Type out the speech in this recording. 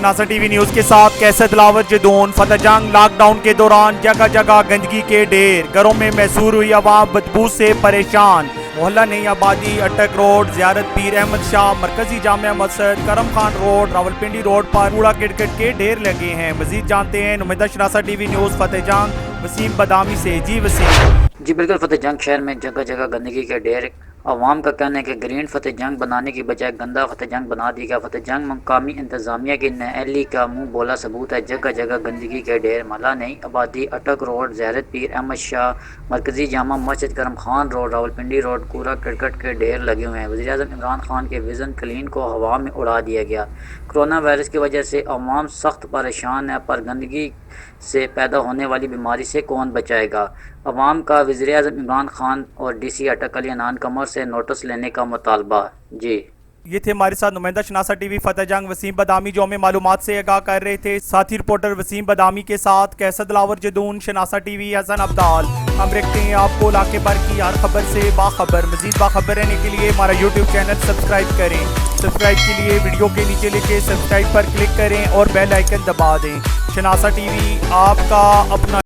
शनासा TV news के साथ कैसे दिलावर जदून फतेह जंग लॉकडाउन के दौरान जगह जगह गंदगी के ढेर, घरों में महसूर हुई आवाम बदबू से परेशान। मोहल्ला नई आबादी, अटक रोड, ज़ियारत पीर अहमद शाह, मरकजी जामिया मस्जिद, करम खान रोड, रावलपिंडी रोड पर कूड़ा किटकट के ढेर लगे हैं। मजीद जानते हैं नुमाइंदा शनासा टीवी न्यूज़ फतेह जंग वसीम बदामी से। जी वसीम। जी बिल्कुल, फतेह जंग शहर में जगह जगह गंदगी के ढेर। अवाम का कहना है कि ग्रीन फतेह जंग बनाने की बजाय गंदा फतेह जंग बना दी गया। फतेह जंग मकामी इंतजामिया की नाअहली का मुंह बोला सबूत है। जगह जगह गंदगी के ढेर, मोहल्ला नई आबादी, अटक रोड, ज़ियारत पीर अहमद शाह, मरकजी जामा मस्जिद, करम खान रोड, रावलपिंडी रोड कूड़ा करकट के ढेर लगे हुए हैं। वज़ीर-ए-आज़म इमरान खान के विज़न क्लीन को हवा में उड़ा दिया गया। कोरोना वायरस की वजह से अवाम सख्त परेशान है, पर गंदगी से पैदा होने वाली बीमारी से कौन बचाएगा। अवाम का वज़ीर-ए-आज़म इमरान खान और डीसी अटक अली अनान कमर से नोटिस लेने का मुतालबा। जी, ये थे हमारे साथ नुमाइंदा शनासा टीवी फतेह जंग वसीम बदामी, जो हमें मालूमात से आगाह कर रहे थे। साथी रिपोर्टर वसीम बदामी के साथ कैसर दिलावर जदून, शनासा टीवी, हसन अब्दाल। हम रखते हैं आपको इलाके भर की हर खबर से बाखबर। मजीद बाखबर रहने के लिए हमारा यूट्यूब चैनल सब्सक्राइब करें। सब्सक्राइब के लिए वीडियो के नीचे लिखे सब्सक्राइब पर क्लिक करें और बेल आइकन दबा दें। शनासा टीवी आपका अपना